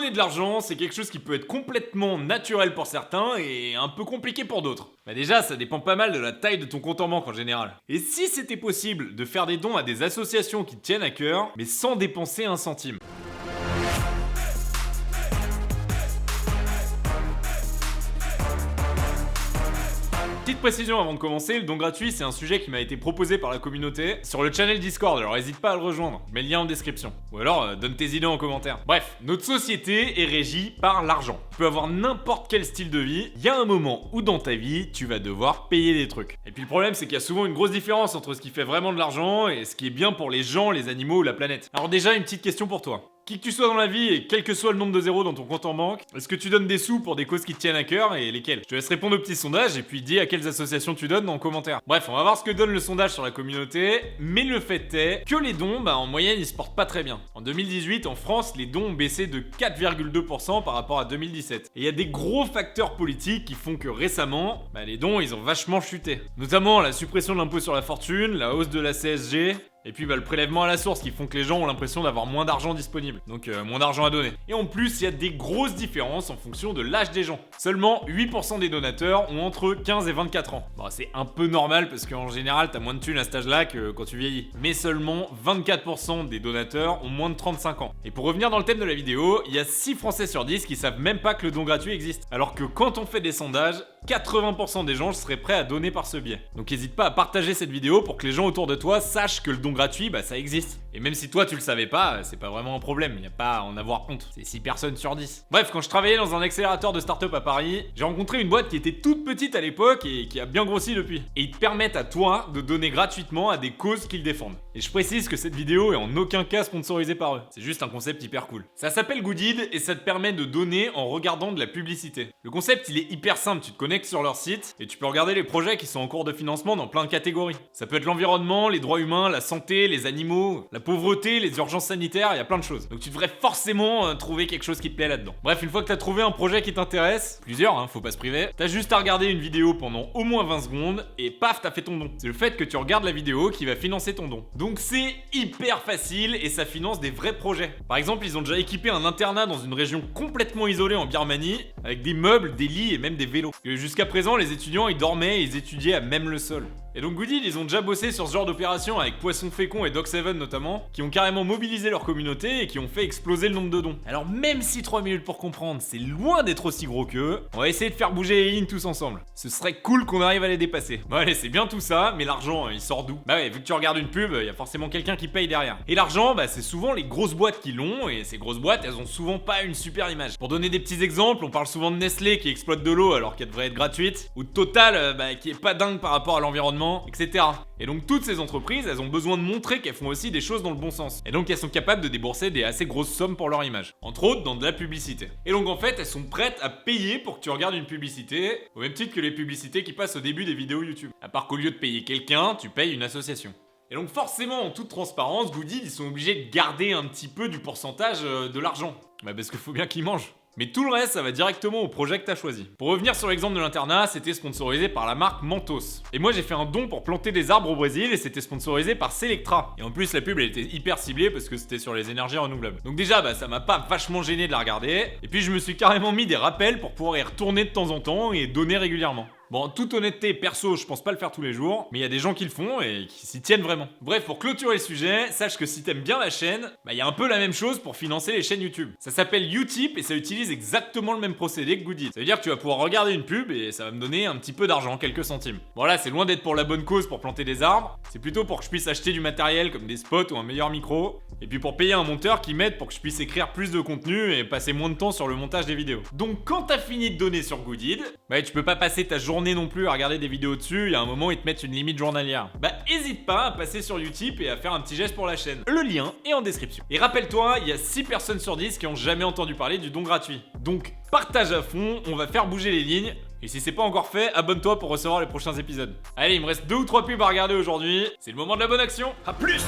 donner de l'argent, c'est quelque chose qui peut être complètement naturel pour certains et un peu compliqué pour d'autres. Bah déjà, ça dépend pas mal de la taille de ton compte en banque en général. Et si c'était possible de faire des dons à des associations qui te tiennent à cœur, mais sans dépenser un centime. Petite précision avant de commencer, le don gratuit c'est un sujet qui m'a été proposé par la communauté sur le channel Discord, alors n'hésite pas à le rejoindre, je mets le lien en description. Ou alors donne tes idées en commentaire. Bref, notre société est régie par l'argent. Tu peux avoir n'importe quel style de vie, il y a un moment où dans ta vie tu vas devoir payer des trucs. Et puis le problème c'est qu'il y a souvent une grosse différence entre ce qui fait vraiment de l'argent et ce qui est bien pour les gens, les animaux ou la planète. Alors déjà une petite question pour toi. Qui que tu sois dans la vie et quel que soit le nombre de zéros dans ton compte en banque, est-ce que tu donnes des sous pour des causes qui te tiennent à cœur et lesquelles? Je te laisse répondre au petit sondage et puis dis à quelles associations tu donnes dans le commentaire. Bref, on va voir ce que donne le sondage sur la communauté, mais le fait est que les dons, en moyenne, ils se portent pas très bien. En 2018, en France, les dons ont baissé de 4,2% par rapport à 2017. Et il y a des gros facteurs politiques qui font que récemment, les dons, ils ont vachement chuté. Notamment la suppression de l'impôt sur la fortune, la hausse de la CSG, et puis le prélèvement à la source qui font que les gens ont l'impression d'avoir moins d'argent disponible, donc moins d'argent à donner. Et en plus, il y a des grosses différences en fonction de l'âge des gens. Seulement 8% des donateurs ont entre 15 et 24 ans. Bon, c'est un peu normal parce qu'en général, t'as moins de thunes à cet âge-là que quand tu vieillis. Mais seulement 24% des donateurs ont moins de 35 ans. Et pour revenir dans le thème de la vidéo, il y a 6 Français sur 10 qui savent même pas que le don gratuit existe. Alors que quand on fait des sondages, 80% des gens seraient prêts à donner par ce biais. Donc n'hésite pas à partager cette vidéo pour que les gens autour de toi sachent que le don gratuit, ça existe. Et même si toi tu le savais pas, c'est pas vraiment un problème, il n'y a pas à en avoir honte. C'est 6 personnes sur 10. Bref, quand je travaillais dans un accélérateur de start-up à Paris, j'ai rencontré une boîte qui était toute petite à l'époque et qui a bien grossi depuis. Et ils te permettent à toi de donner gratuitement à des causes qu'ils défendent. Et je précise que cette vidéo est en aucun cas sponsorisée par eux. C'est juste un concept hyper cool. Ça s'appelle Goodid et ça te permet de donner en regardant de la publicité. Le concept il est hyper simple, tu te connectes sur leur site et tu peux regarder les projets qui sont en cours de financement dans plein de catégories. Ça peut être l'environnement, les droits humains, la santé, les animaux, la pauvreté, les urgences sanitaires, il y a plein de choses. Donc tu devrais forcément trouver quelque chose qui te plaît là-dedans. Bref, une fois que t'as trouvé un projet qui t'intéresse, plusieurs, faut pas se priver, t'as juste à regarder une vidéo pendant au moins 20 secondes et paf, t'as fait ton don. C'est le fait que tu regardes la vidéo qui va financer ton don. Donc c'est hyper facile et ça finance des vrais projets. Par exemple, ils ont déjà équipé un internat dans une région complètement isolée en Birmanie avec des meubles, des lits et même des vélos. Jusqu'à présent, les étudiants ils dormaient et ils étudiaient à même le sol. Et donc Goodid, ils ont déjà bossé sur ce genre d'opération avec Poisson Fécond et Doc7 notamment, qui ont carrément mobilisé leur communauté et qui ont fait exploser le nombre de dons. Alors même si 3 minutes pour comprendre, c'est loin d'être aussi gros qu'eux, on va essayer de faire bouger les lignes tous ensemble. Ce serait cool qu'on arrive à les dépasser. Bon allez, c'est bien tout ça, mais l'argent, il sort d'où? Vu que tu regardes une pub, il y a forcément quelqu'un qui paye derrière. Et l'argent, c'est souvent les grosses boîtes qui l'ont, et ces grosses boîtes, elles ont souvent pas une super image. Pour donner des petits exemples, on parle souvent de Nestlé qui exploite de l'eau alors qu'elle devrait être gratuite, ou de Total qui est pas dingue par rapport à l'environnement, etc. Et donc toutes ces entreprises, elles ont besoin de montrer qu'elles font aussi des choses dans le bon sens. Et donc elles sont capables de débourser des assez grosses sommes pour leur image. Entre autres dans de la publicité. Et donc en fait, elles sont prêtes à payer pour que tu regardes une publicité, au même titre que les publicités qui passent au début des vidéos YouTube. À part qu'au lieu de payer quelqu'un, tu payes une association. Et donc forcément, en toute transparence, Goodid, ils sont obligés de garder un petit peu du pourcentage de l'argent. Parce qu'il faut bien qu'ils mangent. Mais tout le reste, ça va directement au projet que t'as choisi. Pour revenir sur l'exemple de l'internat, c'était sponsorisé par la marque Mentos. Et moi j'ai fait un don pour planter des arbres au Brésil et c'était sponsorisé par Selectra. Et en plus la pub elle était hyper ciblée parce que c'était sur les énergies renouvelables. Donc déjà ça m'a pas vachement gêné de la regarder. Et puis je me suis carrément mis des rappels pour pouvoir y retourner de temps en temps et donner régulièrement. Bon, en toute honnêteté, perso, je pense pas le faire tous les jours, mais il y a des gens qui le font et qui s'y tiennent vraiment. Bref, pour clôturer le sujet, sache que si t'aimes bien la chaîne, y a un peu la même chose pour financer les chaînes YouTube. Ça s'appelle Utip et ça utilise exactement le même procédé que Goodid. Ça veut dire que tu vas pouvoir regarder une pub et ça va me donner un petit peu d'argent, quelques centimes. Bon là, c'est loin d'être pour la bonne cause pour planter des arbres, c'est plutôt pour que je puisse acheter du matériel comme des spots ou un meilleur micro, et puis pour payer un monteur qui m'aide pour que je puisse écrire plus de contenu et passer moins de temps sur le montage des vidéos. Donc quand t'as fini de donner sur Goodid, tu peux pas passer ta journée non plus à regarder des vidéos dessus, il y a un moment ils te mettent une limite journalière. Hésite pas à passer sur Utip et à faire un petit geste pour la chaîne. Le lien est en description. Et rappelle-toi, il y a 6 personnes sur 10 qui ont jamais entendu parler du don gratuit. Donc partage à fond, on va faire bouger les lignes. Et si c'est pas encore fait, abonne-toi pour recevoir les prochains épisodes. Allez, il me reste 2 ou 3 pubs à regarder aujourd'hui. C'est le moment de la bonne action. À plus!